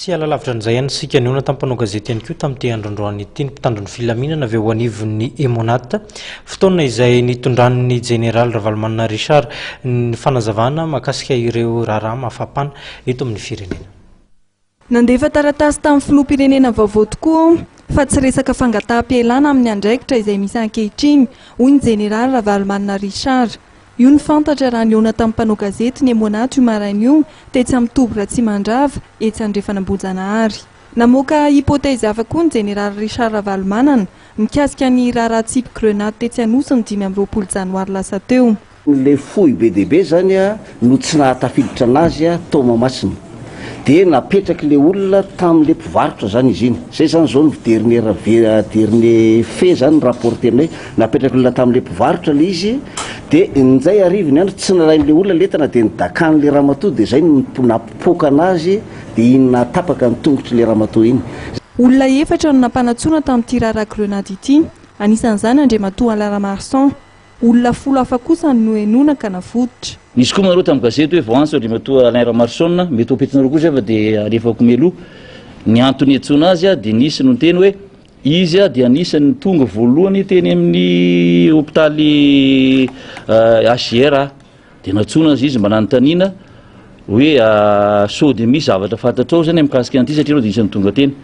Tsy alalavitra an'izay ihany sika niona tampanao gazety ihany koa tamin'ity androandroany ity ny mpitandro ny filaminana avy ao anivon'ny Emonat fotoana izay nitondran'ny Général Ravalomanana Richard ny fanazavana mahakasika ireo raharaha mafapana eto amin'ny firenena. Nandefa taratasy tamin'ny filoham-pirenena vaovao tokoa fa tsy resaka fangataham-pialana amin'ny andraikitra izay misy ankehitriny hoy ny Général Ravalomanana Richard. Io ny fantatra raha niona tamin'ny mpanao gazety ny Emonat io maraina io tetsy amin'ny Tobo Ratsimandrava etsy Andrefanambojanahary. Namoaka hipotèzy hafa koa ny Général Richard Ravalomanana mikasika ny raharaha tsipy grenade tetsy Anosy ny 5 Janoary lasa teo. Le fohy be dehibe zany no tsy nahatafiditra anazy tao Mahamasina dia napetraky le olona tamin'le mpivarotra zany izy iny. Zay zany zao ny dernier fait zany rapporté aminay, napetraky olona tamin'le mpivarotra le izy dia nzay arivony andro tsy nalain'le olona letana dia nidakan'le ramatoa dia zay napoaka anazy dia inona tapaka ny tongotry le ramatoa iny. Olona efatra no nampanatsoana tamin'ity raharaha grenade ity, anisan'izany Andriamatoa Alaramarsan. Olona 10 hafa kosa no noenona ka nafototra. Nisy koa manareo tamin'ny gazety hoe voantso Andriamatoa Alaramarsan mety opetinareo kosa fa dia alefako mialoha ny antony antsoina azy dia nisy no teny hoe izy dia anisan'ny tonga voalohany teny amin'ny hôpitaly HGR dia natsoina azy izy mba nanontaniana hoe sao dia misy zavatra fantatrao zany mikasika an'ity satria reo dia isan'ny tonga teny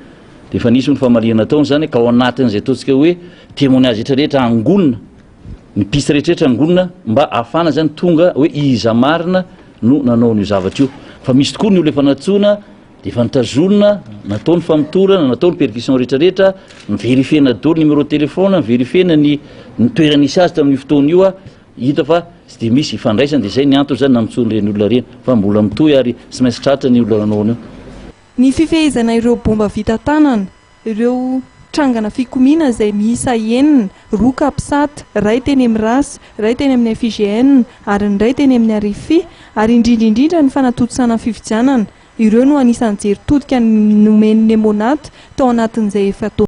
dia efa nisy ny famaliana taony zany ka ao anatin'izay ataontsika hoe témoignage rehetrarehetra angonina ny piste rehetrarehetra angonina mba ahafana zany tonga hoe iza marina no nanao n'io zavatra io fa misy tokoa ny olona efa natsoina dia efa nitazonina natao ny famotorana natao ny perquisition rehetrarehetra niverifiena daholo numéro téléphone niverifiena ny toerana isy azy tamin'io fotoana io hita fa tsy dia misy ifandraisana dia zay ny antony zany namitsoan'ireny olona reny fa mbola mitohy ary tsy maintsy tratra ny olona nanao io. Ny fifehezana ireo bomba vita tanana, ireo trangana fikomiana izay miisa 9, roa Kapsat, ray teny amin'ny Rasy, ray teny amin'ny FIGN ary ny ray teny amin'ny Arifi ary indrindrindrindra ny fanatontosana fifidianana, ireo no anisan'ny jeritodika nomen'ny Emonat tao anatin'izay efa